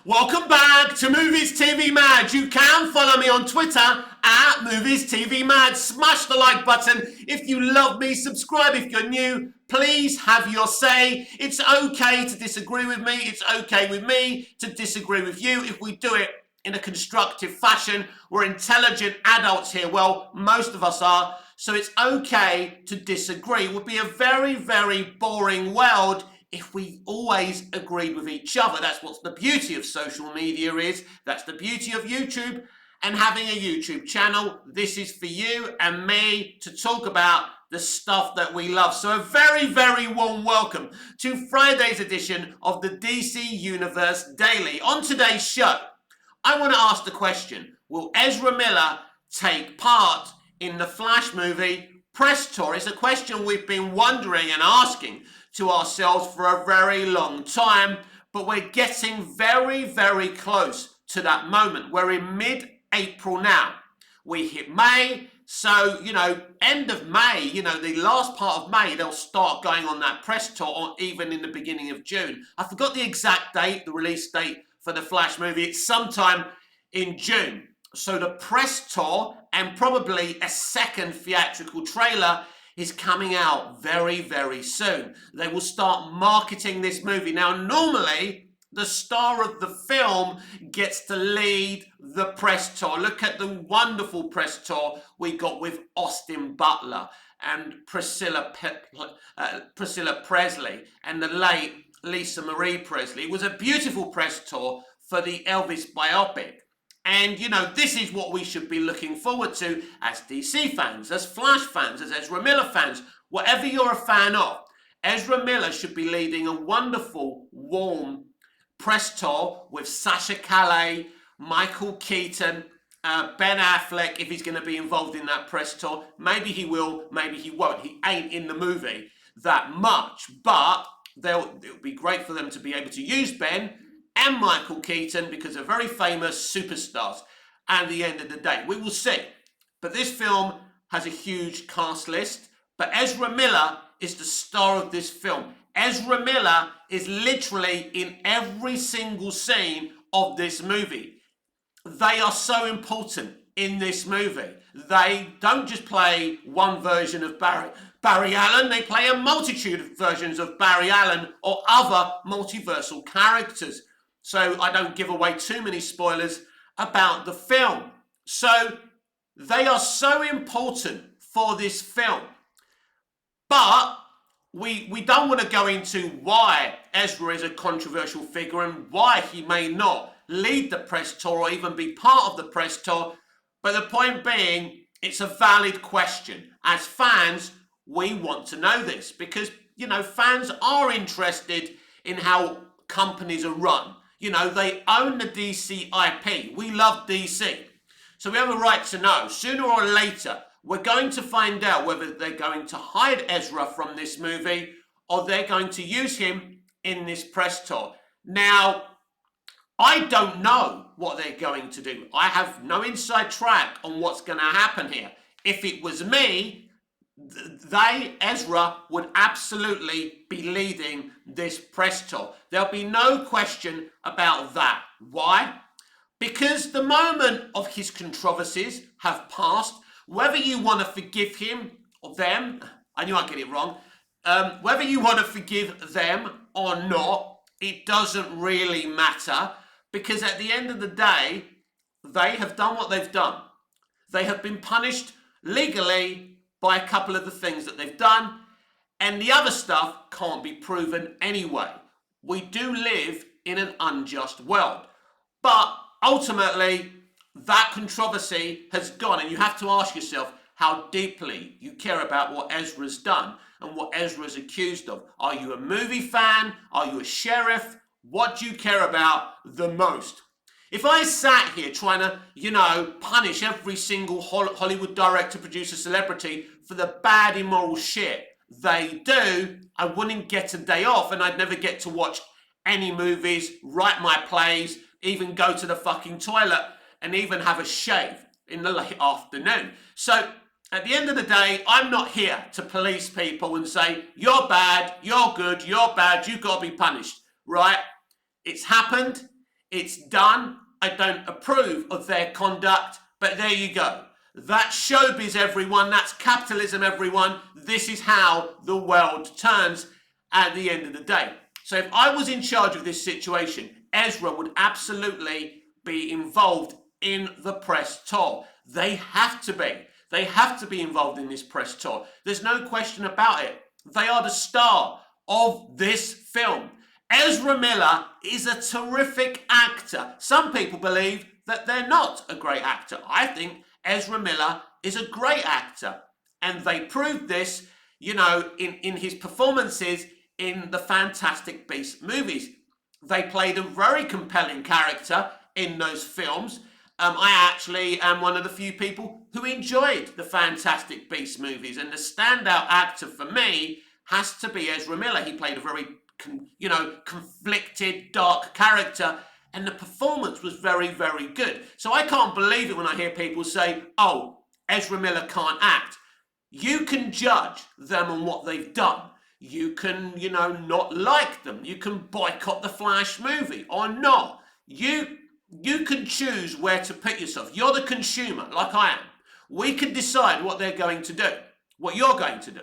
Welcome back to Movies TV Mad. You can follow me on Twitter at Movies TV Mad. Smash the like button if you love me. Subscribe if you're new. Please have your say. It's okay to disagree with me. It's okay with me to disagree with you if we do it in a constructive fashion. We're intelligent adults here. Well, most of us are. So it's okay to disagree. It would be a very, very boring world if we always agreed with each other. That's what the beauty of social media is. That's the beauty of YouTube and having a YouTube channel. This is for you and me to talk about the stuff that we love. So a very, very warm welcome to Friday's edition of the DC Universe Daily. On today's show, I want to ask the question, will Ezra Miller take part in the Flash movie press tour? It's a question we've been wondering and asking to ourselves for a very long time, but we're getting very, very close to that moment. We're in mid-April now. We hit May, so, end of May, the last part of May, they'll start going on that press tour, or even in the beginning of June. I forgot the exact date, the release date for the Flash movie. It's sometime in June. So the press tour and probably a second theatrical trailer is coming out very, very soon. They will start marketing this movie. Now, normally, the star of the film gets to lead the press tour. Look at the wonderful press tour we got with Austin Butler and Priscilla Presley and the late Lisa Marie Presley. It was a beautiful press tour for the Elvis biopic. And, this is what we should be looking forward to as DC fans, as Flash fans, as Ezra Miller fans, whatever you're a fan of. Ezra Miller should be leading a wonderful, warm press tour with Sasha Calle, Michael Keaton, Ben Affleck, if he's going to be involved in that press tour. Maybe he will, maybe he won't. He ain't in the movie that much, but it'll be great for them to be able to use Ben and Michael Keaton because they're very famous superstars. At the end of the day, we will see. But this film has a huge cast list. But Ezra Miller is the star of this film. Ezra Miller is literally in every single scene of this movie. They are so important in this movie. They don't just play one version of Barry Allen, they play a multitude of versions of Barry Allen or other multiversal characters. So I don't give away too many spoilers about the film. So they are so important for this film. But we don't want to go into why Ezra is a controversial figure and why he may not lead the press tour or even be part of the press tour. But the point being, it's a valid question. As fans, we want to know this because, fans are interested in how companies are run. They own the DC IP. We love DC. So we have a right to know. Sooner or later, we're going to find out whether they're going to hide Ezra from this movie or they're going to use him in this press tour. Now, I don't know what they're going to do. I have no inside track on what's going to happen here. If it was me, Ezra, would absolutely be leading this press tour. There'll be no question about that. Why? Because the moment of his controversies have passed. Whether you want to forgive him or them, I knew I'd get it wrong, whether you want to forgive them or not, it doesn't really matter because at the end of the day, they have done what they've done. They have been punished legally by a couple of the things that they've done, and the other stuff can't be proven anyway. We do live in an unjust world. But ultimately, that controversy has gone, and you have to ask yourself how deeply you care about what Ezra's done and what Ezra's accused of. Are you a movie fan? Are you a sheriff? What do you care about the most? If I sat here trying to, punish every single Hollywood director, producer, celebrity for the bad, immoral shit they do, I wouldn't get a day off and I'd never get to watch any movies, write my plays, even go to the fucking toilet and even have a shave in the late afternoon. So at the end of the day, I'm not here to police people and say, you're bad, you're good, you're bad, you've got to be punished, right? It's happened. It's done. I don't approve of their conduct, but there you go. That's showbiz, everyone. That's capitalism, everyone. This is how the world turns at the end of the day. So if I was in charge of this situation, Ezra would absolutely be involved in the press tour. They have to be. They have to be involved in this press tour. There's no question about it. They are the star of this film. Ezra Miller is a terrific actor. Some people believe that they're not a great actor. I think Ezra Miller is a great actor. And they proved this, in his performances in the Fantastic Beasts movies. They played a very compelling character in those films. I actually am one of the few people who enjoyed the Fantastic Beasts movies, and the standout actor for me has to be Ezra Miller. He played a very, conflicted, dark character, and the performance was very, very good. So I can't believe it when I hear people say, oh, Ezra Miller can't act. You can judge them on what they've done. You can, not like them. You can boycott the Flash movie or not. You can choose where to put yourself. You're the consumer, like I am. We can decide what they're going to do, what you're going to do.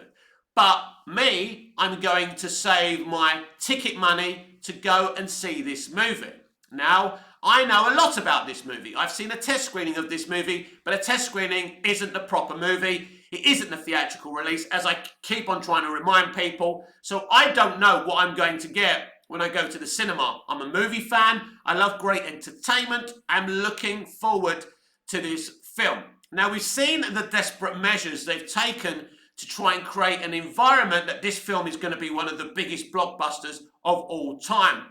But me, I'm going to save my ticket money to go and see this movie. Now, I know a lot about this movie. I've seen a test screening of this movie, but a test screening isn't the proper movie. It isn't the theatrical release, as I keep on trying to remind people. So I don't know what I'm going to get when I go to the cinema. I'm a movie fan. I love great entertainment. I'm looking forward to this film. Now, we've seen the desperate measures they've taken to try and create an environment that this film is going to be one of the biggest blockbusters of all time.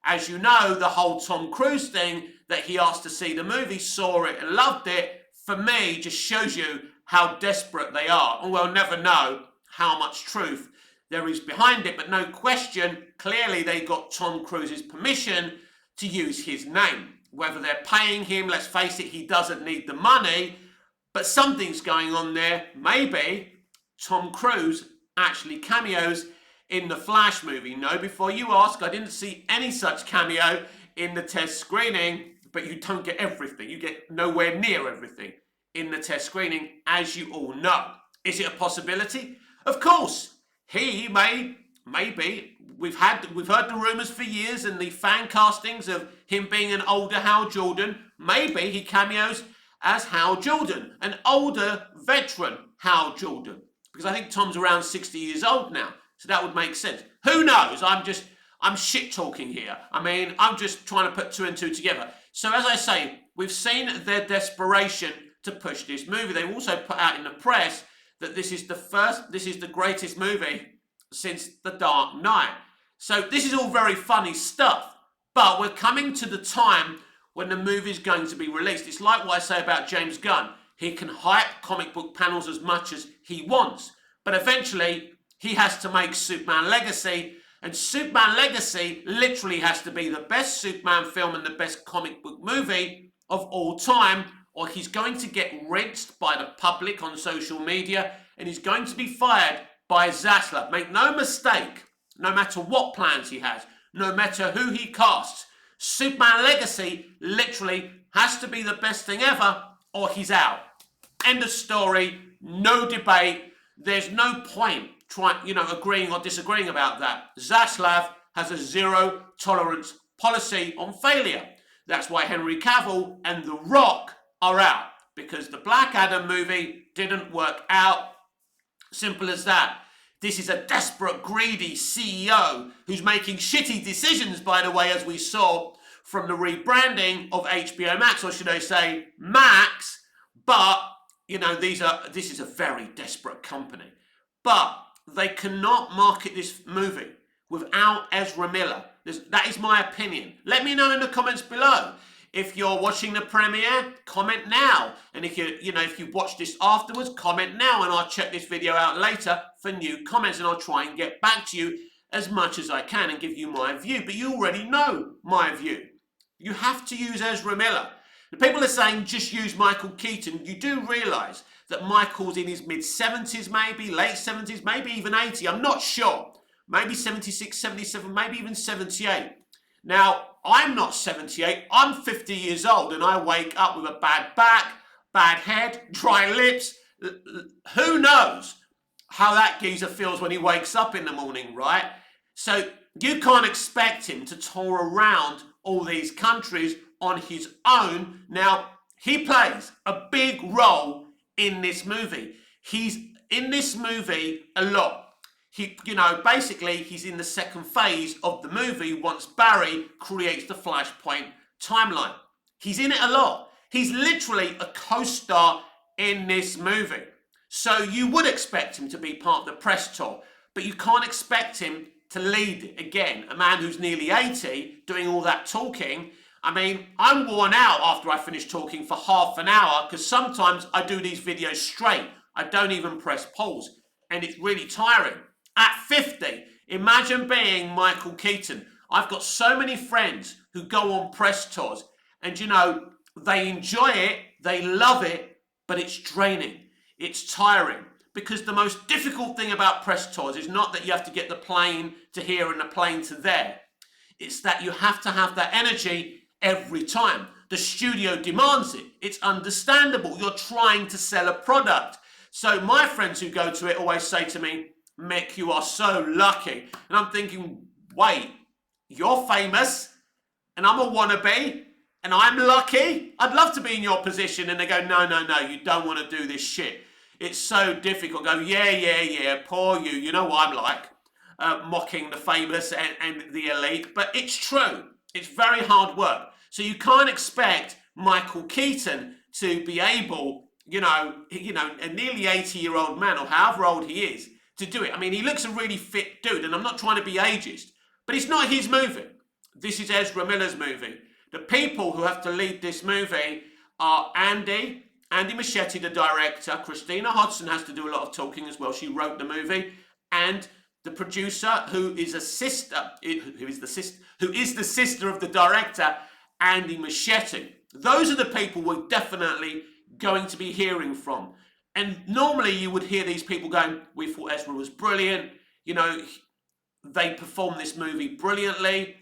As you know, the whole Tom Cruise thing, that he asked to see the movie, saw it and loved it, for me just shows you how desperate they are. And we'll never know how much truth there is behind it, but no question, clearly they got Tom Cruise's permission to use his name. Whether they're paying him, let's face it, he doesn't need the money, but something's going on there. Maybe Tom Cruise actually cameos in the Flash movie. No, before you ask, I didn't see any such cameo in the test screening, but you don't get everything. You get nowhere near everything in the test screening, as you all know. Is it a possibility? Of course. He maybe. We've heard the rumours for years and the fan castings of him being an older Hal Jordan. Maybe he cameos as Hal Jordan, an older veteran Hal Jordan. Because I think Tom's around 60 years old now. So that would make sense. Who knows? I'm shit talking here. I mean, I'm just trying to put two and two together. So as I say, we've seen their desperation to push this movie. They also put out in the press that this is the greatest movie since The Dark Knight. So this is all very funny stuff, but we're coming to the time when the movie is going to be released. It's like what I say about James Gunn. He can hype comic book panels as much as he wants, but eventually he has to make Superman Legacy, and Superman Legacy literally has to be the best Superman film and the best comic book movie of all time, or he's going to get rinsed by the public on social media, and he's going to be fired by Zaslav. Make no mistake, no matter what plans he has, no matter who he casts, Superman Legacy literally has to be the best thing ever, or he's out. End of story, no debate. There's no point agreeing or disagreeing about that. Zaslav has a zero tolerance policy on failure. That's why Henry Cavill and The Rock are out, because the Black Adam movie didn't work out. Simple as that. This is a desperate, greedy CEO who's making shitty decisions, by the way, as we saw from the rebranding of HBO Max, or should I say Max. But, this is a very desperate company. But they cannot market this movie without Ezra Miller. That is my opinion. Let me know in the comments below. If you're watching the premiere, comment now. And if you watch this afterwards, comment now, and I'll check this video out later for new comments, and I'll try and get back to you as much as I can and give you my view. But you already know my view. You have to use Ezra Miller. The people are saying just use Michael Keaton. You do realise that Michael's in his mid-70s, maybe, late 70s, maybe even 80. I'm not sure. Maybe 76, 77, maybe even 78. Now, I'm not 78, I'm 50 years old, and I wake up with a bad back, bad head, dry lips. Who knows how that geezer feels when he wakes up in the morning, right? So you can't expect him to tour around all these countries on his own. Now, he plays a big role in this movie. He's in this movie a lot. Basically, he's in the second phase of the movie once Barry creates the Flashpoint timeline. He's in it a lot. He's literally a co-star in this movie. So you would expect him to be part of the press tour, but you can't expect him to lead it. Again, a man who's nearly 80 doing all that talking. I mean, I'm worn out after I finish talking for half an hour because sometimes I do these videos straight. I don't even press pause, and it's really tiring. At 50, imagine being Michael Keaton. I've got so many friends who go on press tours, and they enjoy it, they love it, but it's draining, it's tiring. Because the most difficult thing about press tours is not that you have to get the plane to here and the plane to there. It's that you have to have that energy every time. The studio demands it. It's understandable. You're trying to sell a product. So my friends who go to it always say to me, Mick, you are so lucky. And I'm thinking, wait, you're famous and I'm a wannabe and I'm lucky? I'd love to be in your position. And they go, no, you don't want to do this shit. It's so difficult. Go, yeah, poor you. You know what I'm like, mocking the famous and the elite. But it's true. It's very hard work. So you can't expect Michael Keaton to be able, a nearly 80-year-old man or however old he is, to do it. I mean, he looks a really fit dude, and I'm not trying to be ageist, but it's not his movie. This is Ezra Miller's movie. The people who have to lead this movie are Andy Muschietti, the director. Christina Hodson has to do a lot of talking as well. She wrote the movie, and the producer, who is the sister of the director, Andy Muschietti. Those are the people we're definitely going to be hearing from. And normally you would hear these people going, we thought Ezra was brilliant. They performed this movie brilliantly.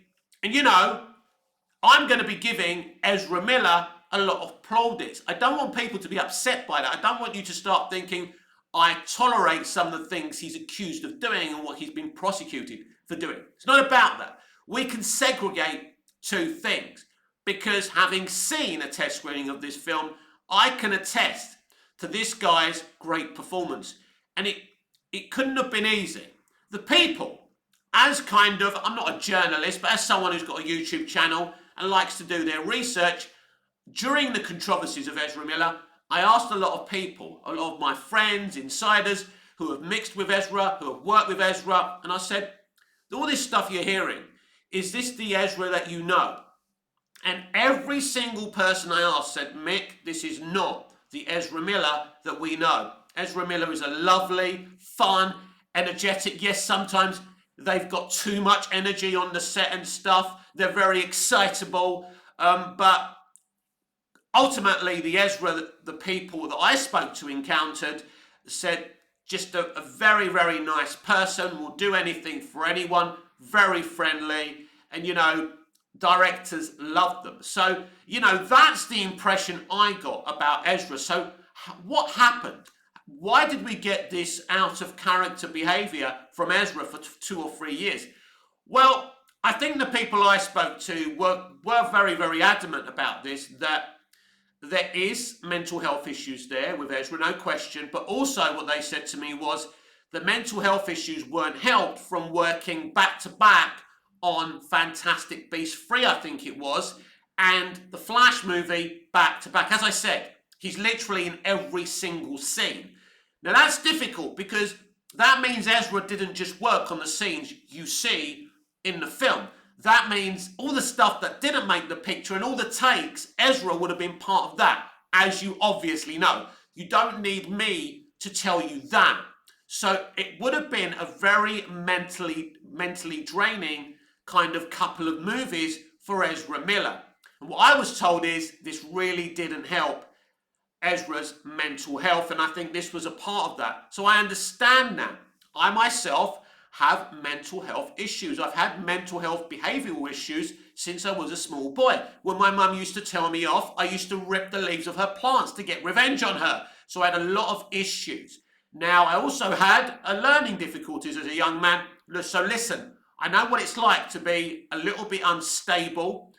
And I'm going to be giving Ezra Miller a lot of plaudits. I don't want people to be upset by that. I don't want you to start thinking, I tolerate some of the things he's accused of doing and what he's been prosecuted for doing. It's not about that. We can segregate two things, because having seen a test screening of this film, I can attest to this guy's great performance. And it couldn't have been easy. The people, I'm not a journalist, but as someone who's got a YouTube channel and likes to do their research, during the controversies of Ezra Miller, I asked a lot of people, a lot of my friends, insiders, who have mixed with Ezra, who have worked with Ezra, and I said, all this stuff you're hearing, is this the Ezra that you know? And every single person I asked said, Mick, this is not the Ezra Miller that we know. Ezra Miller is a lovely, fun, energetic, yes, sometimes they've got too much energy on the set and stuff. They're very excitable, but ultimately the Ezra, the people that I spoke to encountered, said just a very, very nice person, will do anything for anyone, very friendly, and directors loved them. So, that's the impression I got about Ezra. So what happened? Why did we get this out of character behavior from Ezra for 2 or 3 years? Well, I think the people I spoke to were very, very adamant about this, that there is mental health issues there with Ezra, no question. But also what they said to me was the mental health issues weren't helped from working back to back on Fantastic Beasts 3, I think it was, and the Flash movie back to back. As I said, he's literally in every single scene. Now that's difficult because that means Ezra didn't just work on the scenes you see in the film. That means all the stuff that didn't make the picture and all the takes, Ezra would have been part of that, as you obviously know. You don't need me to tell you that. So it would have been a very mentally draining kind of couple of movies for Ezra Miller. And what I was told is this really didn't help Ezra's mental health, and I think this was a part of that. So I understand that. I myself have mental health issues. I've had mental health behavioral issues since I was a small boy. When my mum used to tell me off, I used to rip the leaves of her plants to get revenge on her. So I had a lot of issues. Now, I also had learning difficulties as a young man. So listen, I know what it's like to be a little bit unstable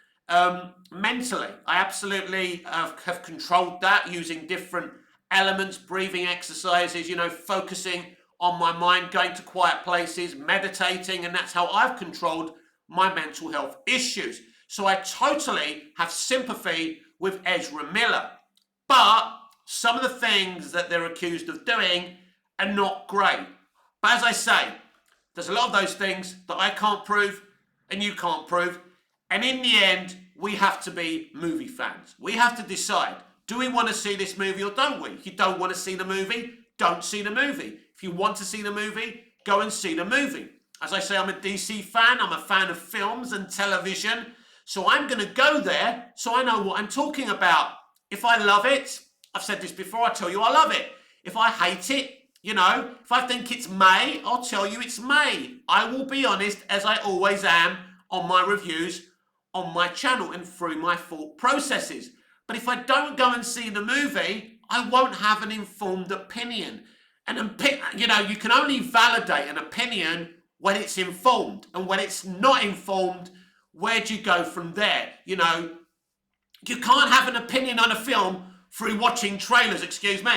mentally. I absolutely have controlled that using different elements, breathing exercises, focusing on my mind, going to quiet places, meditating, and that's how I've controlled my mental health issues. So I totally have sympathy with Ezra Miller. But some of the things that they're accused of doing are not great. But as I say, there's a lot of those things that I can't prove and you can't prove. And in the end, we have to be movie fans. We have to decide, do we want to see this movie or don't we? If you don't want to see the movie, don't see the movie. If you want to see the movie, go and see the movie. As I say, I'm a DC fan. I'm a fan of films and television. So I'm going to go there so I know what I'm talking about. If I love it, I've said this before, I tell you I love it. If I hate it, if I think it's May, I'll tell you it's May. I will be honest, as I always am, on my reviews on my channel and through my thought processes. But if I don't go and see the movie, I won't have an informed opinion. And you can only validate an opinion when it's informed. And when it's not informed, where do you go from there? You can't have an opinion on a film through watching trailers, excuse me.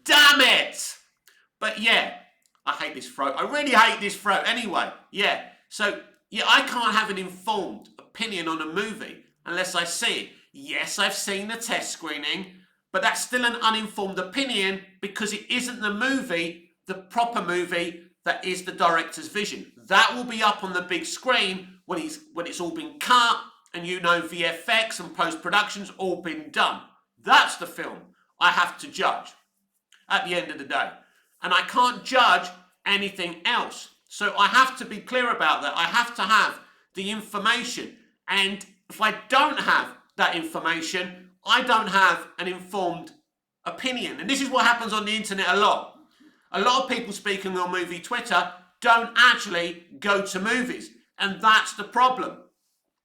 Damn it! But yeah, I hate this throat. I really hate this throat anyway. Yeah, so I can't have an informed opinion on a movie unless I see it. Yes, I've seen the test screening, but that's still an uninformed opinion because it isn't the proper movie that is the director's vision. That will be up on the big screen when it's all been cut and VFX and post-production's all been done. That's the film I have to judge at the end of the day. And I can't judge anything else. So I have to be clear about that. I have to have the information. And if I don't have that information, I don't have an informed opinion. And this is what happens on the internet a lot. A lot of people speaking on movie Twitter don't actually go to movies. And that's the problem.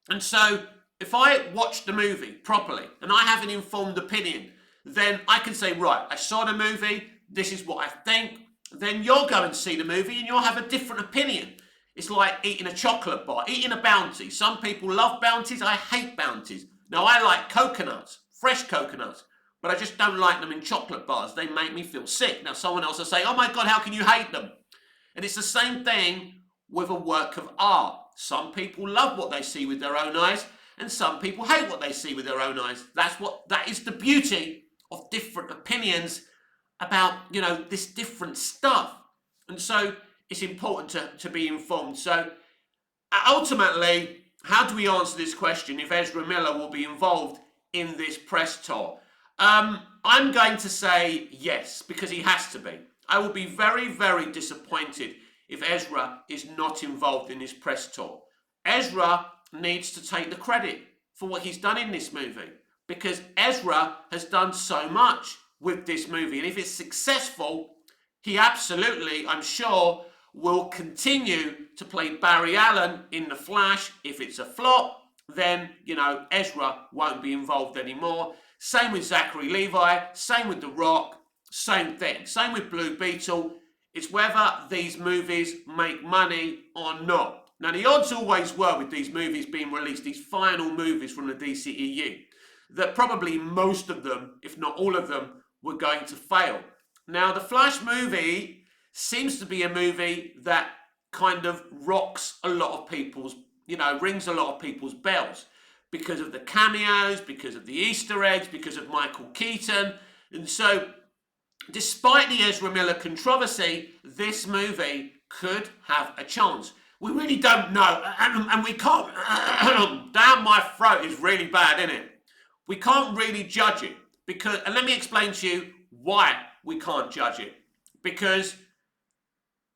And so if I watch the movie properly and I have an informed opinion, then I can say, right, I saw the movie, this is what I think. Then you'll go and see the movie and you'll have a different opinion. It's like eating a chocolate bar, eating a Bounty. Some people love Bounties, I hate Bounties. Now I like coconuts, fresh coconuts, but I just don't like them in chocolate bars. They make me feel sick. Now someone else will say, oh my God, how can you hate them? And it's the same thing with a work of art. Some people love what they see with their own eyes and some people hate what they see with their own eyes. That is the beauty of different opinions about, this different stuff. And so it's important to be informed. So ultimately, how do we answer this question if Ezra Miller will be involved in this press tour? I'm going to say yes, because he has to be. I will be very, very disappointed if Ezra is not involved in this press tour. Ezra needs to take the credit for what he's done in this movie, because Ezra has done so much with this movie. And if it's successful, he absolutely, I'm sure, will continue to play Barry Allen in The Flash. If it's a flop, then, Ezra won't be involved anymore. Same with Zachary Levi, same with The Rock, same thing. Same with Blue Beetle. It's whether these movies make money or not. Now, the odds always were with these movies being released, these final movies from the DCEU, that probably most of them, if not all of them, were going to fail. Now, the Flash movie seems to be a movie that kind of rocks a lot of people's, rings a lot of people's bells because of the cameos, because of the Easter eggs, because of Michael Keaton. And so, despite the Ezra Miller controversy, this movie could have a chance. We really don't know, and we can't, damn, my throat is really bad, isn't it? We can't really judge it, because, and let me explain to you why we can't judge it. Because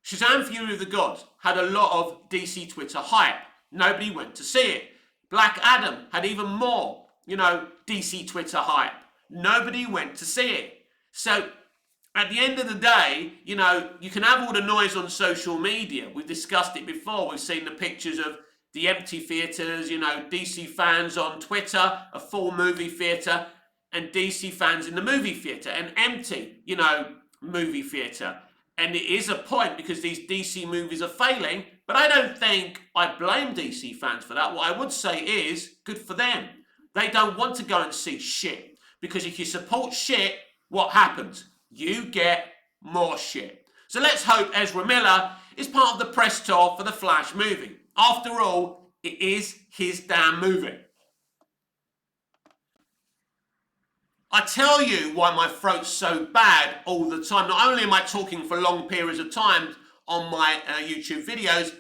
Shazam! Fury of the Gods had a lot of DC Twitter hype. Nobody went to see it. Black Adam had even more, DC Twitter hype. Nobody went to see it. So, at the end of the day, you can have all the noise on social media. We've discussed it before. We've seen the pictures of the empty theatres, you know, DC fans on Twitter, a full movie theatre, and DC fans in the movie theatre, an empty, you know, movie theatre. And it is a point because these DC movies are failing, but I don't think I blame DC fans for that. What I would say is, good for them. They don't want to go and see shit. Because if you support shit, what happens? You get more shit. So let's hope Ezra Miller is part of the press tour for the Flash movie. After all, it is his damn movie. I tell you why my throat's so bad all the time. Not only am I talking for long periods of time on my YouTube videos,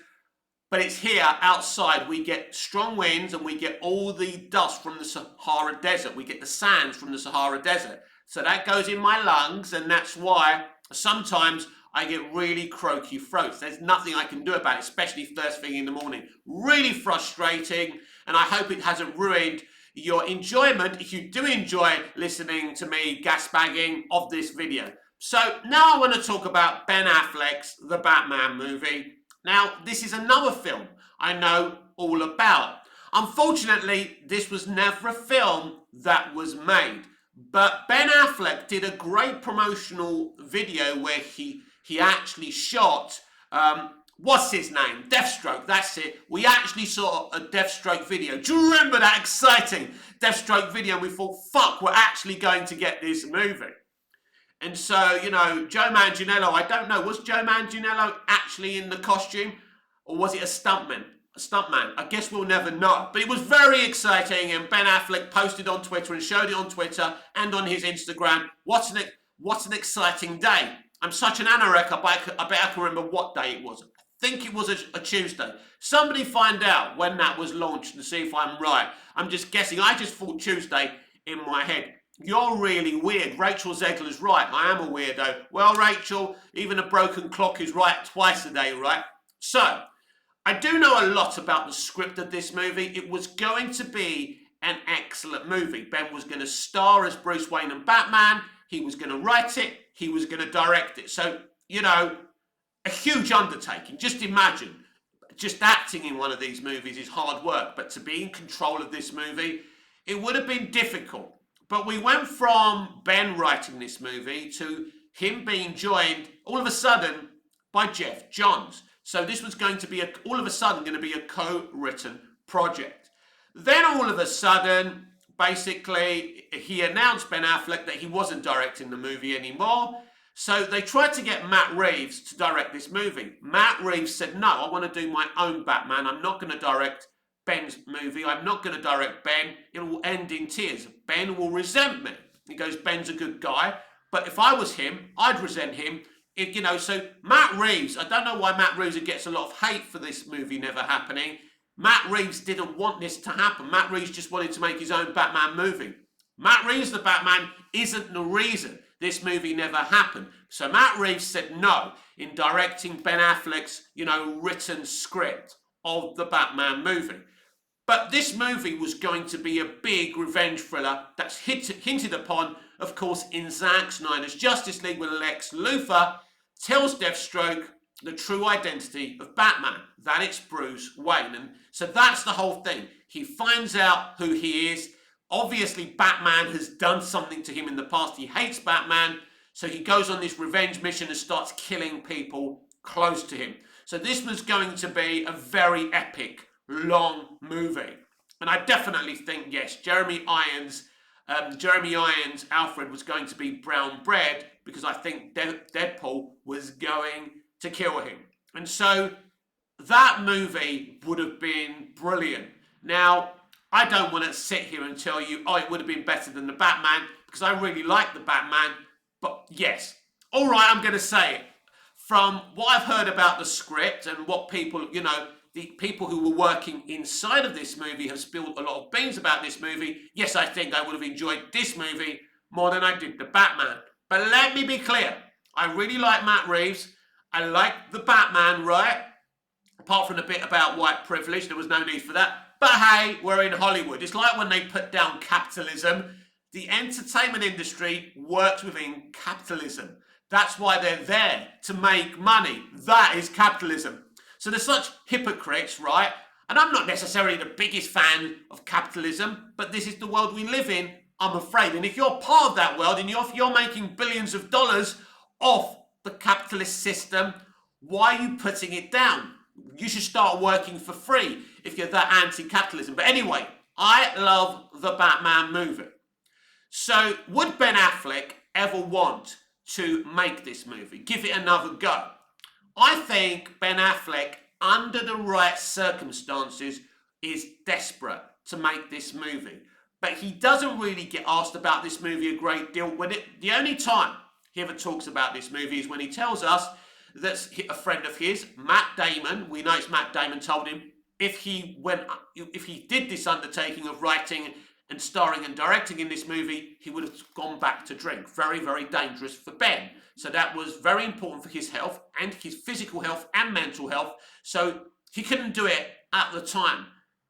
but it's here outside. We get strong winds and we get all the dust from the Sahara Desert. We get the sands from the Sahara Desert. So that goes in my lungs, and that's why sometimes I get really croaky throats. There's nothing I can do about it, especially first thing in the morning. Really frustrating, and I hope it hasn't ruined your enjoyment if you do enjoy listening to me gasbagging of this video. So now I want to talk about Ben Affleck's The Batman movie. Now, this is another film I know all about. Unfortunately, this was never a film that was made. But Ben Affleck did a great promotional video where he actually shot, what's his name? Deathstroke, that's it. We actually saw a Deathstroke video. Do you remember that exciting Deathstroke video? We thought, fuck, we're actually going to get this movie. And so, you know, Joe Manganiello, I don't know, was Joe Manganiello actually in the costume? Or was it a stuntman? I guess we'll never know. But it was very exciting, and Ben Affleck posted on Twitter and showed it on Twitter and on his Instagram. What an exciting day. I'm such an anorak, I bet I can remember what day it was. I think it was a Tuesday. Somebody find out when that was launched and see if I'm right. I'm just guessing. I just thought Tuesday in my head. You're really weird. Rachel Zegler's right. I am a weirdo. Well, Rachel, even a broken clock is right twice a day, right? So, I do know a lot about the script of this movie. It was going to be an excellent movie. Ben was going to star as Bruce Wayne and Batman. He was going to write it. He was going to direct it. So, you know, a huge undertaking. Just imagine, just acting in one of these movies is hard work. But to be in control of this movie, it would have been difficult. But we went from Ben writing this movie to him being joined all of a sudden by Jeff Johns. So this was going to be all of a sudden going to be a co-written project. Then all of a sudden, basically, he announced, Ben Affleck, that he wasn't directing the movie anymore. So they tried to get Matt Reeves to direct this movie. Matt Reeves said, no, I want to do my own Batman. I'm not going to direct Ben's movie. I'm not going to direct Ben. It will end in tears. Ben will resent me. He goes, Ben's a good guy, but if I was him, I'd resent him. You know, so Matt Reeves, I don't know why Matt Reeves gets a lot of hate for this movie never happening. Matt Reeves didn't want this to happen. Matt Reeves just wanted to make his own Batman movie. Matt Reeves, the Batman, isn't the reason this movie never happened. So Matt Reeves said no in directing Ben Affleck's, you know, written script of the Batman movie. But this movie was going to be a big revenge thriller that's hinted upon, of course, in Zack Snyder's Justice League, where Lex Luthor tells Deathstroke the true identity of Batman, that it's Bruce Wayne. And so that's the whole thing. He finds out who he is. Obviously, Batman has done something to him in the past. He hates Batman, so he goes on this revenge mission and starts killing people close to him. So this was going to be a very epic, long movie. And I definitely think, yes, Jeremy Irons' Alfred was going to be brown bread, because I think Deadpool was going to kill him. And so that movie would have been brilliant. Now, I don't want to sit here and tell you, oh, it would have been better than the Batman, because I really like the Batman. But yes, all right, I'm going to say it. From what I've heard about the script and what people, you know, the people who were working inside of this movie have spilled a lot of beans about this movie. Yes, I think I would have enjoyed this movie more than I did the Batman. But let me be clear. I really like Matt Reeves. I like the Batman, right? Apart from the bit about white privilege, there was no need for that. But hey, we're in Hollywood. It's like when they put down capitalism. The entertainment industry works within capitalism. That's why they're there, to make money. That is capitalism. So they're such hypocrites, right? And I'm not necessarily the biggest fan of capitalism, but this is the world we live in, I'm afraid. And if you're part of that world and if you're making billions of dollars off the capitalist system, why are you putting it down? You should start working for free if you're that anti-capitalism. But anyway, I love the Batman movie. So would Ben Affleck ever want to make this movie? Give it another go? I think Ben Affleck, under the right circumstances, is desperate to make this movie. But he doesn't really get asked about this movie a great deal. The only time he ever talks about this movie is when he tells us that a friend of his, Matt Damon, we know it's Matt Damon, told him if he did this undertaking of writing and starring and directing in this movie, he would have gone back to drink. Very, very dangerous for Ben. So that was very important for his health and his physical health and mental health. So he couldn't do it at the time.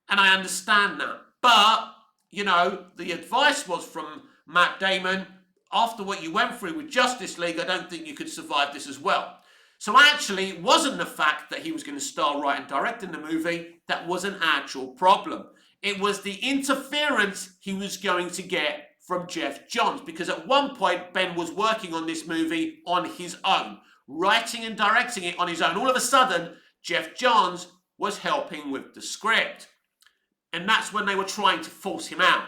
And I understand that. But, you know, the advice was from Matt Damon, after what you went through with Justice League, I don't think you could survive this as well. So actually, it wasn't the fact that he was going to star, write and direct in the movie that was an actual problem. It was the interference he was going to get from Jeff Johns, because at one point Ben was working on this movie on his own, writing and directing it on his own. All of a sudden, Jeff Johns was helping with the script. And that's when they were trying to force him out.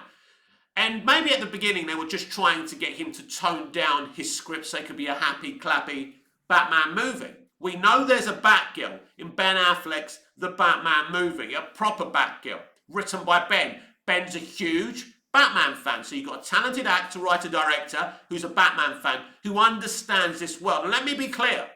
And maybe at the beginning they were just trying to get him to tone down his script so it could be a happy, clappy Batman movie. We know there's a Batgirl in Ben Affleck's The Batman movie, a proper Batgirl, written by Ben. Ben's a huge Batman fan, so you've got a talented actor, writer, director who's a Batman fan who understands this world. And let me be clear,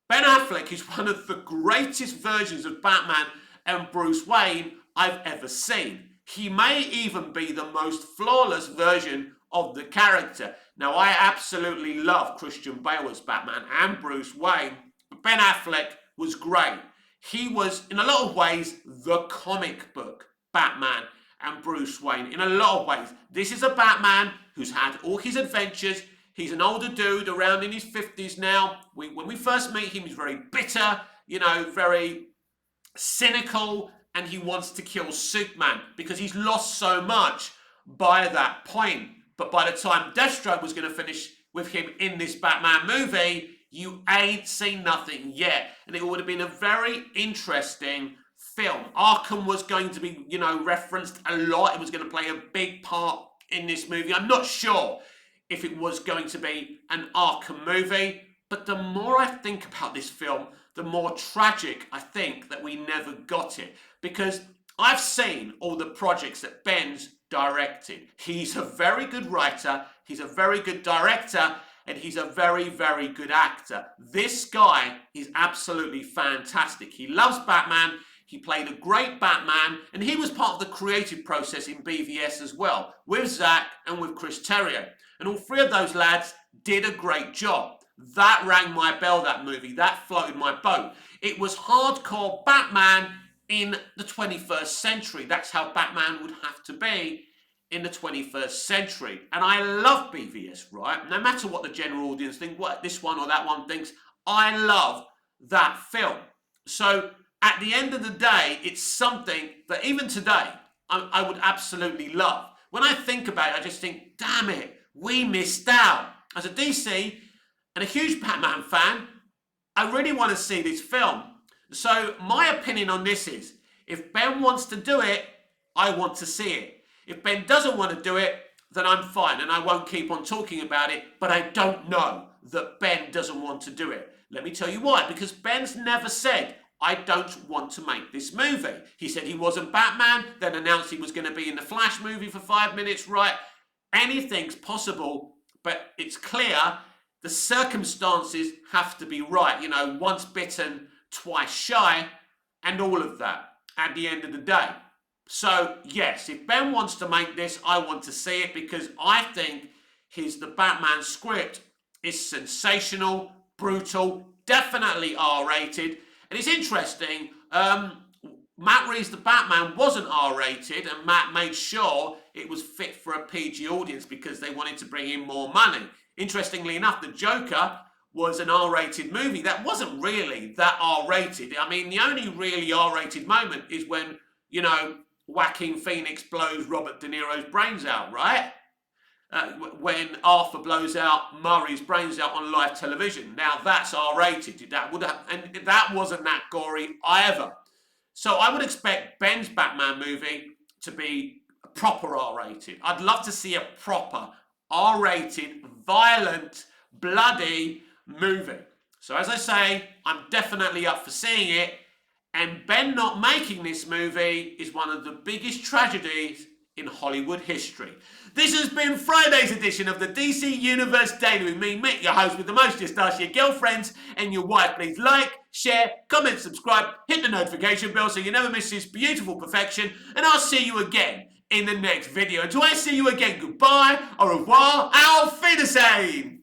Ben Affleck is one of the greatest versions of Batman and Bruce Wayne I've ever seen. He may even be the most flawless version of the character. Now, I absolutely love Christian Bale as Batman and Bruce Wayne, but Ben Affleck was great. He was, in a lot of ways, the comic book Batman and Bruce Wayne. In a lot of ways, this is a Batman who's had all his adventures. He's an older dude, around in his 50s now. When we first meet him, he's very bitter, you know, very cynical, and he wants to kill Superman because he's lost so much by that point. But by the time Deathstroke was going to finish with him in this Batman movie, you ain't seen nothing yet. And it would have been a very interesting film. Arkham was going to be, you know, referenced a lot. It was going to play a big part in this movie. I'm not sure if it was going to be an Arkham movie, but the more I think about this film, the more tragic I think that we never got it. Because I've seen all the projects that Ben's directed. He's a very good writer, he's a very good director, and he's a very, very good actor. This guy is absolutely fantastic. He loves Batman, he played a great Batman, and he was part of the creative process in BVS as well, with Zach and with Chris Terrio. And all three of those lads did a great job. That rang my bell, that movie. That floated my boat. It was hardcore Batman in the 21st century. That's how Batman would have to be in the 21st century. And I love BVS, right? No matter what the general audience think, what this one or that one thinks, I love that film. So at the end of the day, it's something that even today, I would absolutely love. When I think about it, I just think, damn it, we missed out. As a DC and a huge Batman fan, I really want to see this film. So my opinion on this is, if Ben wants to do it, I want to see it. If Ben doesn't want to do it, then I'm fine and I won't keep on talking about it, but I don't know that Ben doesn't want to do it. Let me tell you why. Because Ben's never said, I don't want to make this movie. He said he wasn't Batman, then announced he was going to be in the Flash movie for 5 minutes, right? Anything's possible, but it's clear the circumstances have to be right. You know, once bitten, twice shy, and all of that at the end of the day. So, yes, if Ben wants to make this, I want to see it because I think the Batman script is sensational, brutal, definitely R-rated. And it's interesting, Matt Reeves' The Batman wasn't R-rated, and Matt made sure it was fit for a PG audience because they wanted to bring in more money. Interestingly enough, the Joker was an R-rated movie. That wasn't really that R-rated. I mean, the only really R-rated moment is when, you know, Joaquin Phoenix blows Robert De Niro's brains out, right? When Arthur blows out Murray's brains out on live television. Now that's R-rated. And that wasn't that gory either. So I would expect Ben's Batman movie to be proper R-rated. I'd love to see a proper R-rated, violent, bloody movie. So as I say, I'm definitely up for seeing it. And Ben not making this movie is one of the biggest tragedies in Hollywood history. This has been Friday's edition of the DC Universe Daily with me, Mick, your host with the most. Just ask your girlfriends and your wife. Please like, share, comment, subscribe, hit the notification bell so you never miss this beautiful perfection. And I'll see you again in the next video. Until I see you again, goodbye, au revoir, auf Wiedersehen.